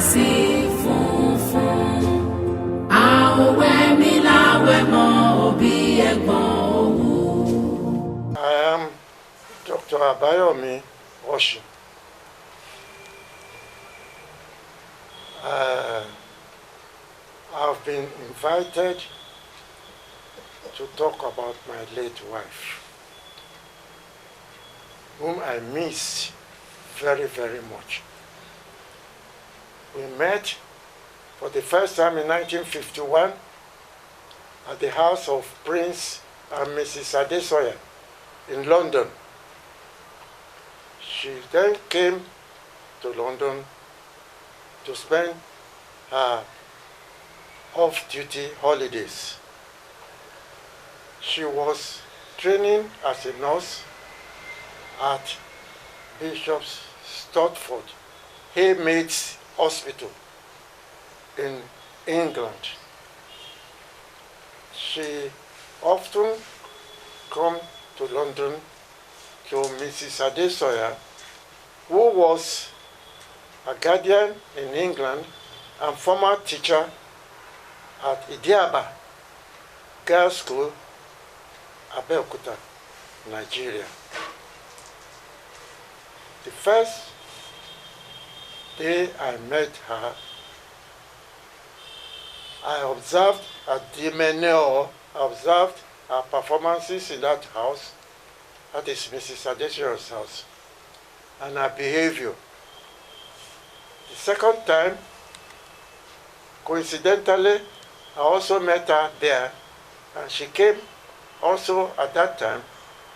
sí funfun. Àwẹ̀ mi láwẹ̀ mọ́ òbí ẹ̀gbọ́n òwú. I am Dr. Abayomi Oshin. I've been invited to talk about my late wife, whom I miss very, very much. We met for the first time in 1951 at the house of Prince and Mrs. Adesoya in London. She then came to London to spend her off-duty holidays. She was training as a nurse at Bishop's Stotford Haymaids Hospital in England. She often come to London to Mrs. Adesoya, who was a guardian in England and former teacher at Idiaba Girls' School, Abeokuta, Nigeria. The first day I met her, I observed her demeanor, observed her performances in that house, that is Mrs. Adesoya's house, and her behavior. The second time, coincidentally, I also met her there, and she came also at that time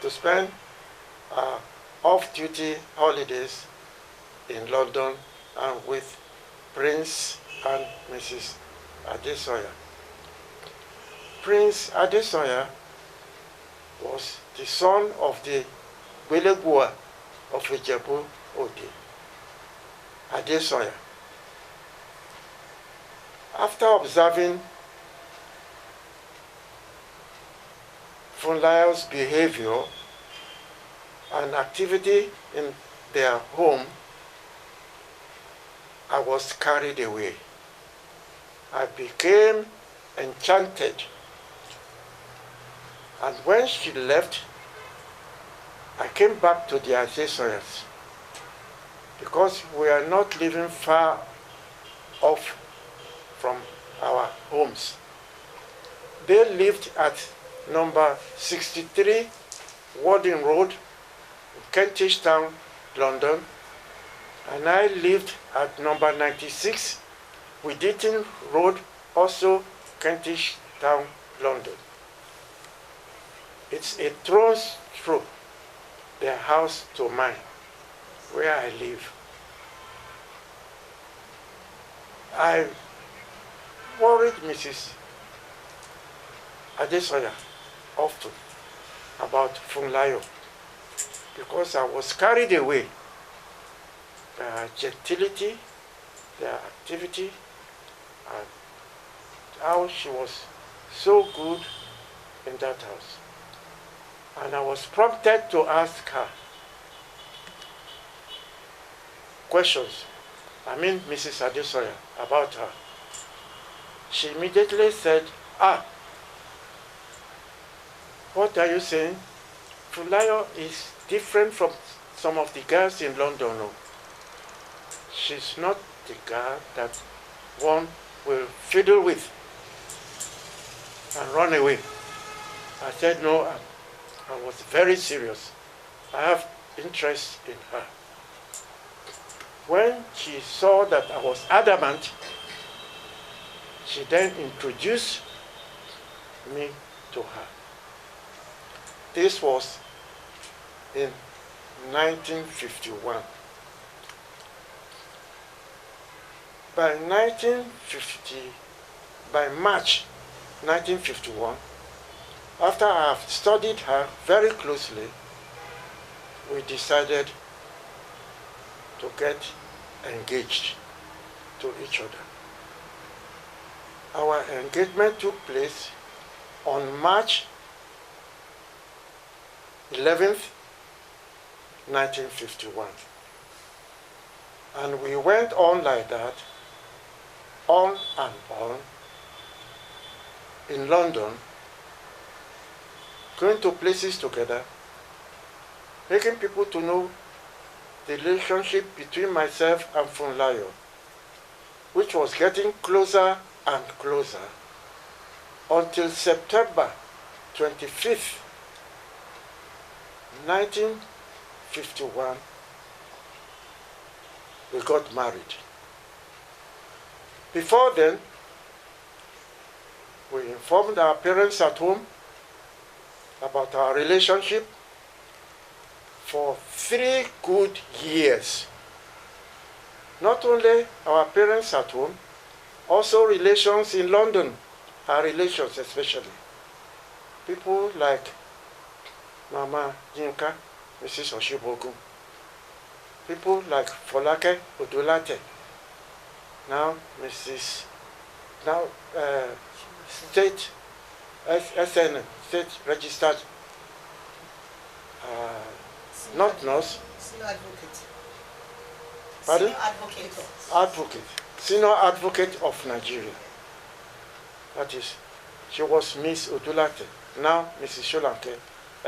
to spend off-duty holidays in London and with Prince and Mrs. Adesoya. Prince Adesoya was the son of the Gbelegua of Ijebu Ode, Adesoya. After observing Funmilayo's behavior and activity in their home, I was carried away. I became enchanted. And when she left, I came back to the Adesoyas because we are not living far off from our homes. They lived at number 63 Warden Road, Kentish Town, London, and I lived at number 96 Widderton Road, also Kentish Town, London. It's a throne's throw, their house to mine, where I live. I worried Mrs. Adesoya often about Funmilayo because I was carried away by her gentility, their activity, and how she was so good in that house. And I was prompted to ask her questions, Mrs. Adesoya, about her. She immediately said, what are you saying? Funmilayo is different from some of the girls in London. No. She's not the girl that one will fiddle with and run away. I said, no, I was very serious. I have interest in her. When she saw that I was adamant, she then introduced me to her. This was in 1951. By March 1951, after I have studied her very closely, we decided to get engaged to each other. Our engagement took place on March 11th, 1951. And we went on like that on and on in London, going to places together, making people to know the relationship between myself and Funmilayo, which was getting closer and closer until September 25th, 1951, we got married. Before then, we informed our parents at home about our relationship for 3 good years. Not only our parents at home, also relations in London, our relations especially. People like Mama Yinka, Mrs. Oshibogun. People like Folake Odulate, now state SN, state registered, not nurse. Senior advocate. Pardon? Senior advocate. Advocate. Senior advocate of Nigeria. That is, she was Miss Odulate, now Mrs. Sholanke,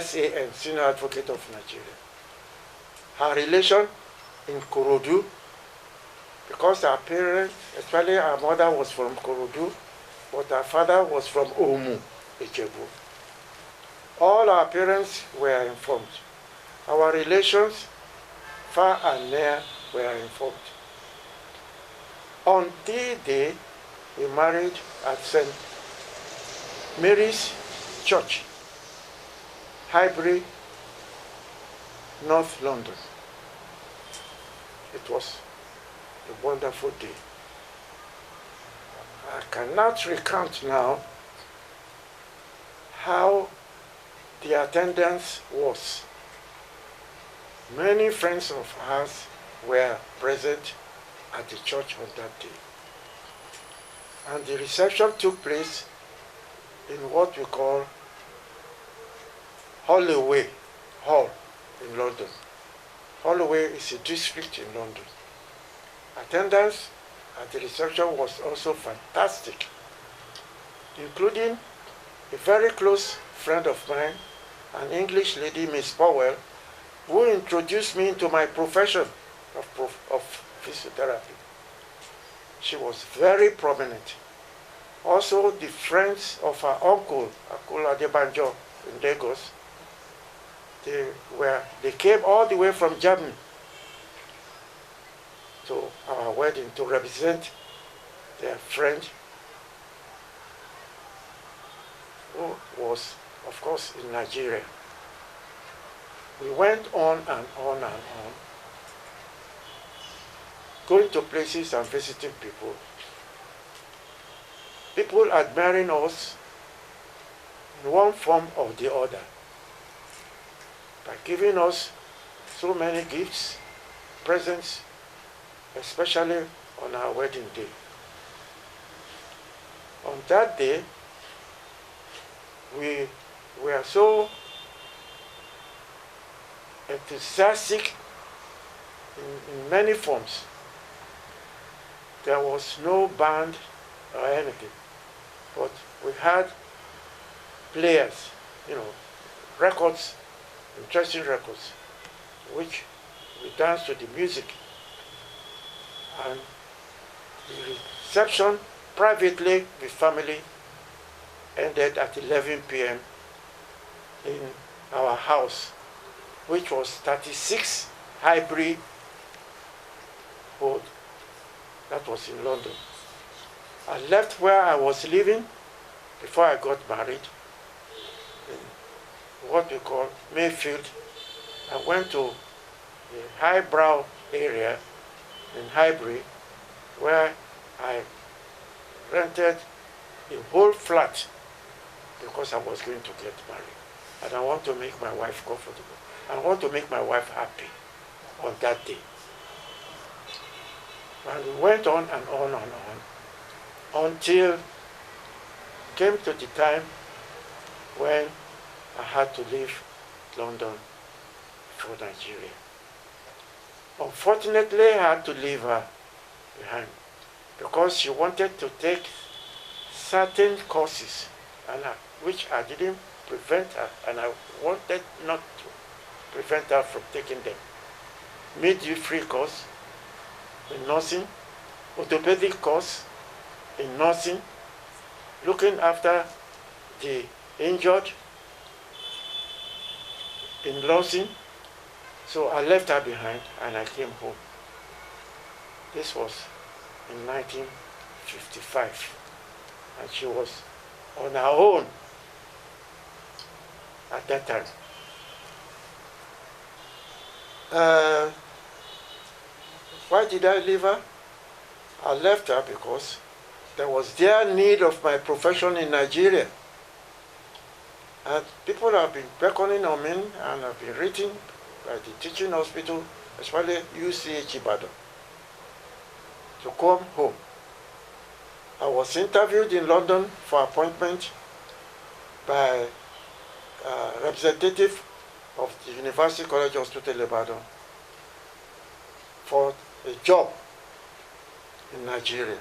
SAN, Senior Advocate of Nigeria. Her relation in Korodu, because our parents, especially our mother, was from Korodu, but her father was from Omu, Ijebu. All our parents were informed. Our relations, far and near, were informed. On the day we married at St. Mary's Church, Highbury, North London. It was a wonderful day. I cannot recount now how the attendance was. Many friends of ours were present at the church on that day. And the reception took place in what we call Holloway Hall in London. Holloway is a district in London. Attendance at the reception was also fantastic, including a very close friend of mine, an English lady, Miss Powell, who introduced me into my profession of physiotherapy. She was very prominent. Also, the friends of her uncle, Adepeju in Lagos, they came all the way from Germany to our wedding to represent their friend, who was, of course, in Nigeria. We went on and on and on, going to places and visiting people, people admiring us in one form or the other, by giving us so many gifts, presents, especially on our wedding day. On that day, we were so enthusiastic in many forms. There was no band or anything, but we had players, records, interesting records, which we danced to the music. And the reception privately with family ended at 11 p.m. in our house, which was 36 Highbury Road. That was in London. I left where I was living before I got married, in what we call Mayfield. I went to the highbrow area in Highbury, where I rented a whole flat because I was going to get married. And I want to make my wife comfortable. I want to make my wife happy on that day. And we went on and on and on until it came to the time when I had to leave London for Nigeria. Unfortunately, I had to leave her behind. because she wanted to take certain courses, and which I didn't prevent her, and I wanted not to prevent her from taking them. Midwifery course in nursing, orthopedic course in nursing, looking after the injured in nursing. So I left her behind and I came home. This was in 1955, and she was on her own at that time. Why did I leave her? I left her because there was their need of my profession in Nigeria. And people have been beckoning on me and have been written by the teaching hospital, especially UCH Ibadan, to come home. I was interviewed in London for appointment by a representative of the University College Hospital Ibadan for a job in Nigeria.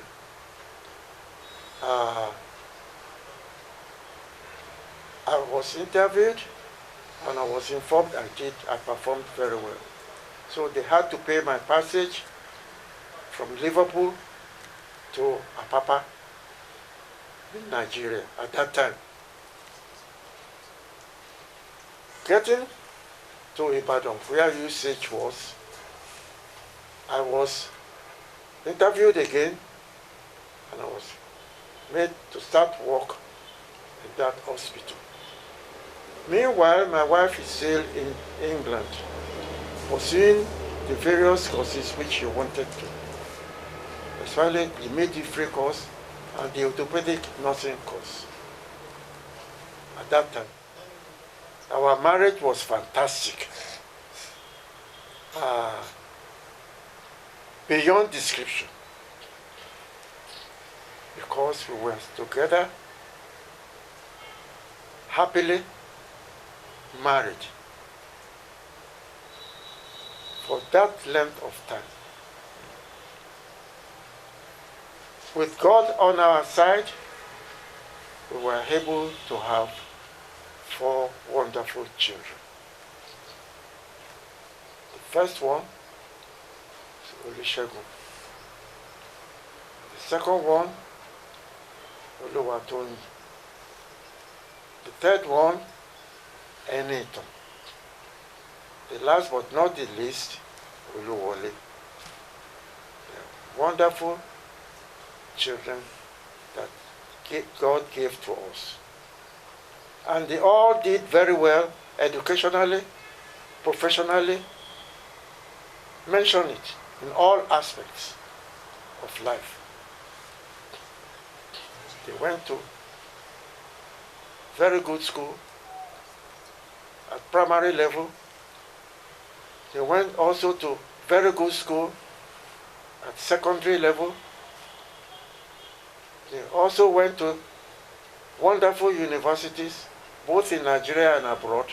I was interviewed and I was informed I performed very well. So they had to pay my passage from Liverpool to Apapa in Nigeria at that time. Getting to Ibadan, where UCH was, I was interviewed again and I was made to start work in that hospital. Meanwhile, my wife is still in England, pursuing the various courses which she wanted to, especially the midwifery course and the orthopedic nursing course. At that time, our marriage was fantastic, beyond description, because we were together, happily married for that length of time. With God on our side, we were able to have 4 wonderful children. The first one is Olusegun. The second one, Oluwatoyin. The third one, Eniton. The last but not the least, Oluwole. Wonderful children that God gave to us. And they all did very well educationally, professionally. Mention it in all aspects of life. They went to very good school at primary level. They went also to very good school at secondary level. They also went to wonderful universities, both in Nigeria and abroad.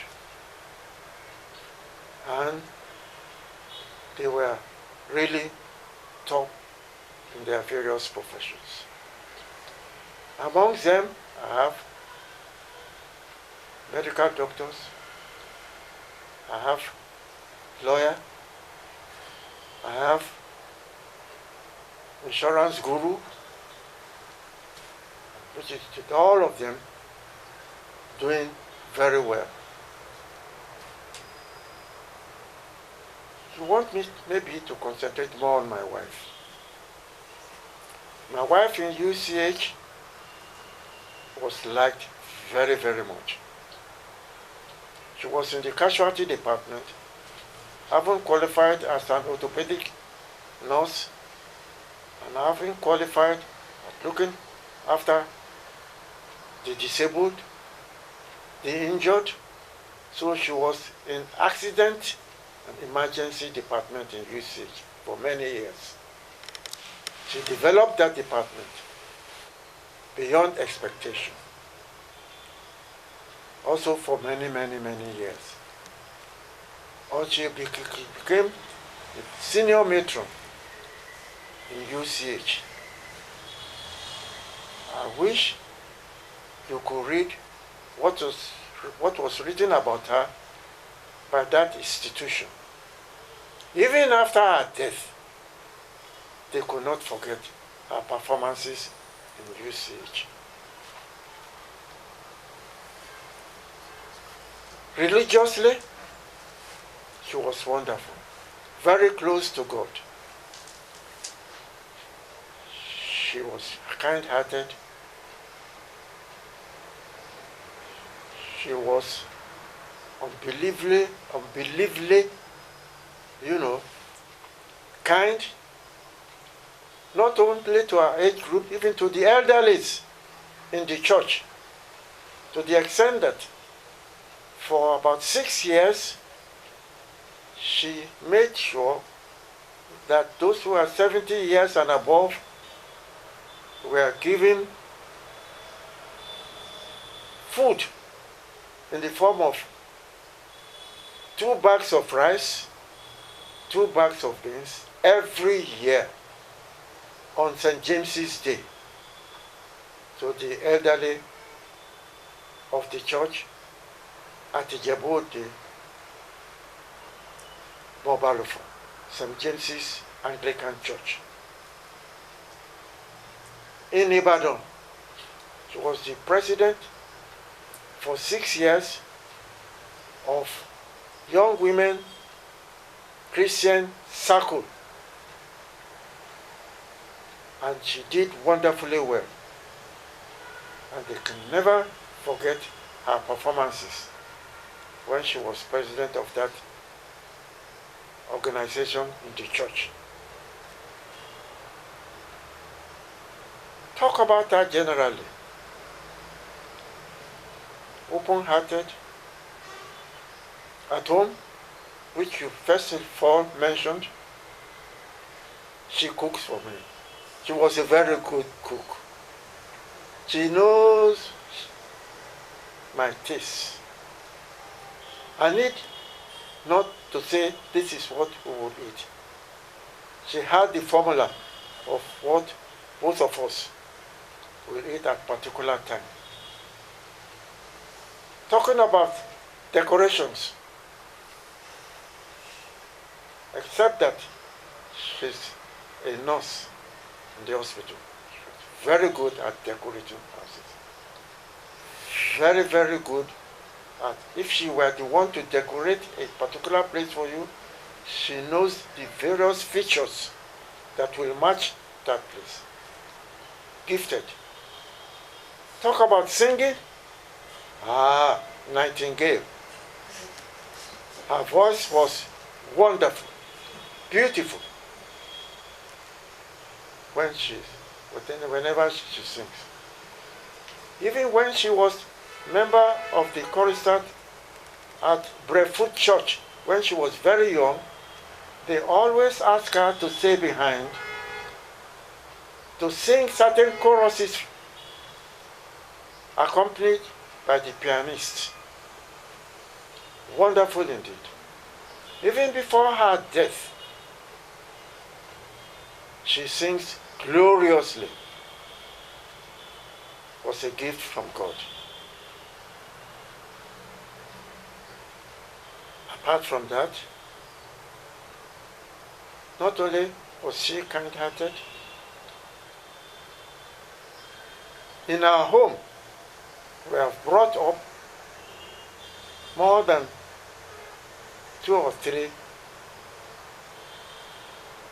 And they were really top in their various professions. Among them, I have medical doctors, I have lawyer, I have insurance guru, which is all of them doing very well. You want me maybe to concentrate more on my wife. My wife in UCH was liked very, very much. She was in the casualty department, having qualified as an orthopedic nurse, and having qualified at looking after the disabled, the injured. So she was in accident and emergency department in UCH for many years. She developed that department beyond expectation. Also for many, many, many years. Or she became the senior matron in UCH I wish you could read what was written about her by that institution. Even after her death, they could not forget her performances in UCH. Religiously, she was wonderful, very close to God. She was kind-hearted. She was unbelievably, kind, not only to our age group, even to the elderly in the church, to the extent that for about 6 years, she made sure that those who are 70 years and above were given food in the form of 2 bags of rice, 2 bags of beans every year on St. James's Day to the elderly of the church at Ijebu-Ode, Bobalofo, St. James's Anglican Church. In Ibadan, she was the president for 6 years of Young Women Christian Circle, and she did wonderfully well. And they can never forget her performances when she was president of that organization in the church. Talk about her generally. Open-hearted, at home, which you first of all mentioned, she cooks for me. She was a very good cook. She knows my taste. I need not to say this is what we would eat. She had the formula of what both of us will eat at particular time. Talking about decorations, except that she's a nurse in the hospital. She's very good at decorating houses. Very, very good at, if she were the one to decorate a particular place for you, she knows the various features that will match that place. Gifted. Talk about singing. Nightingale. Her voice was wonderful, beautiful. Whenever she sings. Even when she was member of the choristers at Breadfruit Church, when she was very young, they always asked her to stay behind to sing certain choruses accompanied by the pianist. Wonderful indeed. Even before her death, she sings gloriously. It was a gift from God. Apart from that, not only was she kind-hearted, in our home, we have brought up more than 2 or 3,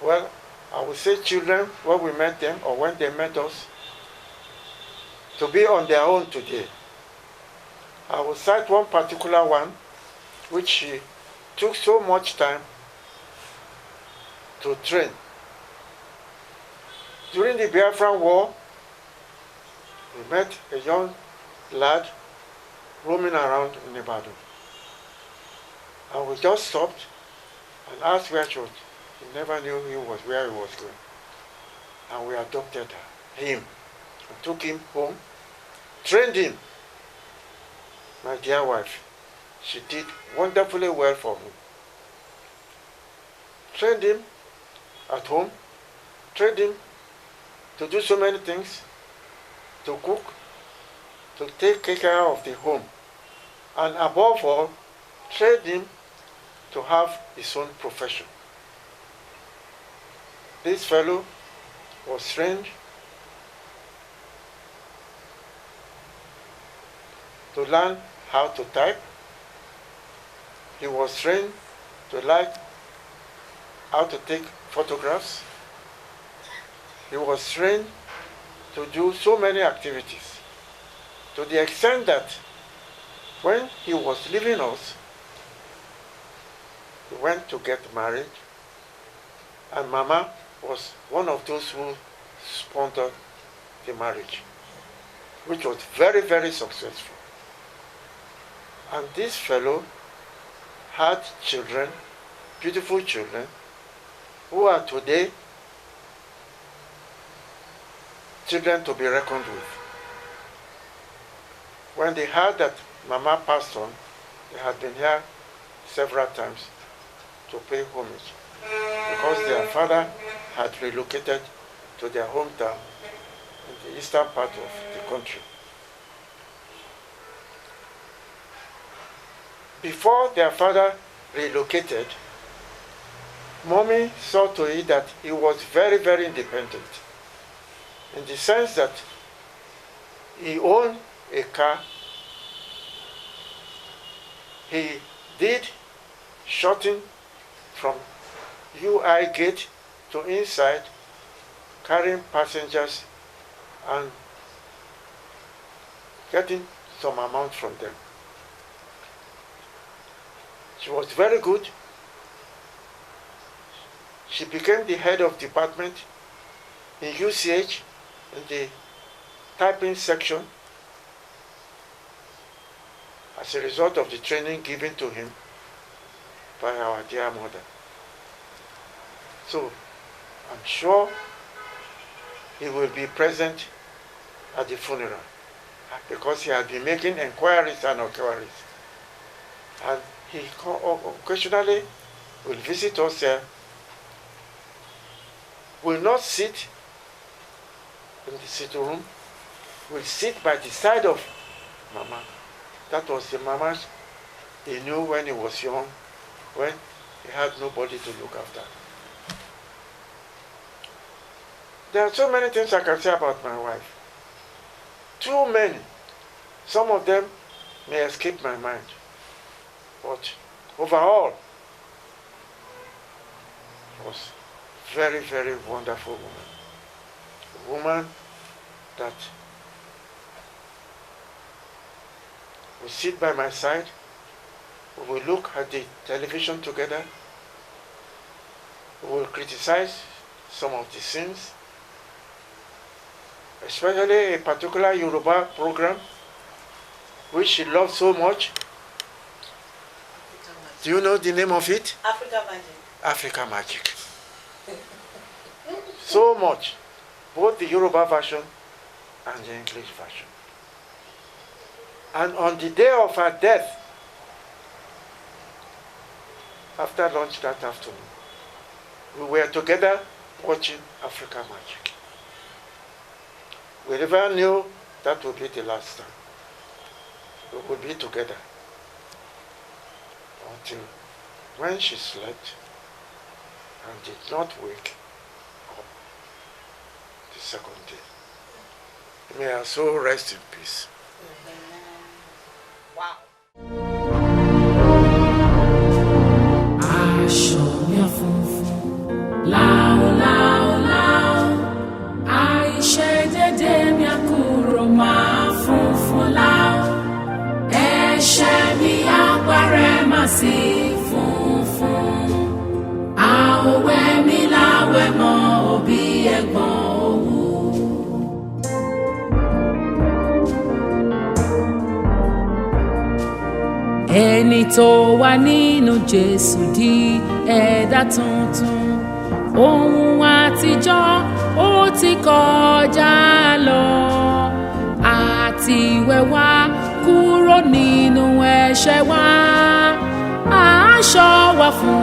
well, I would say children when we met them or when they met us, to be on their own today. I will cite one particular one which she took so much time to train. During the Biafran War, we met a young lad roaming around in Ibadan. And we just stopped and asked where she was. He never knew where he was going. And we adopted him and took him home, trained him. My dear wife, she did wonderfully well for him. Trained him at home, trained him to do so many things. to cook, to take care of the home, and above all, train him to have his own profession. This fellow was trained to learn how to type. He was trained to learn how to take photographs. He was trained to do so many activities, to the extent that when he was leaving us, he went to get married, and Mama was one of those who sponsored the marriage, which was very, very successful. And this fellow had children, beautiful children, who are today children to be reckoned with. When they heard that Mama passed on, they had been here several times to pay homage, because their father had relocated to their hometown in the eastern part of the country. Before their father relocated, Mommy saw to it that he was very, very independent, in the sense that he owned a car. He did shutting from UI gate to inside, carrying passengers and getting some amount from them. She was very good. She became the head of department in UCH, in the typing section, as a result of the training given to him by our dear mother. So I'm sure he will be present at the funeral, because he has been making inquiries and inquiries. And he occasionally will visit us here, will not sit in the sitting room, will sit by the side of Mama. That was the Mama he knew when he was young, when he had nobody to look after. There are so many things I can say about my wife. Too many. Some of them may escape my mind. But overall, was a very, very wonderful woman. A woman that will sit by my side, we will look at the television together, we will criticize some of the scenes, especially a particular Yoruba program which she loved so much. Do you know the name of it? Africa Magic. Africa Magic. So much. Both the Yoruba version and the English version. And on the day of her death, after lunch that afternoon, we were together watching Africa Magic. We never knew that would be the last time we would be together, until when she slept and did not wake up the second day. May her soul rest in peace. Wow. Aṣọ mi funfun, láò láò láò, àìṣedédé mi àkúrò máa funfun láò, ẹ̀ṣẹ̀ mi àpárẹ̀ máa sì funfun, àwẹ̀ mi láwẹ̀ mọ́ òbí ẹ̀gbọ́n òwú. Ẹni tó wà nínú Jésù di ẹ̀dá tuntun, ohun àtijọ́ ó ti kọjá lọ, àti wẹ̀ wá kúrò nínú ẹ̀ṣẹ̀ wa, aṣọ wa fún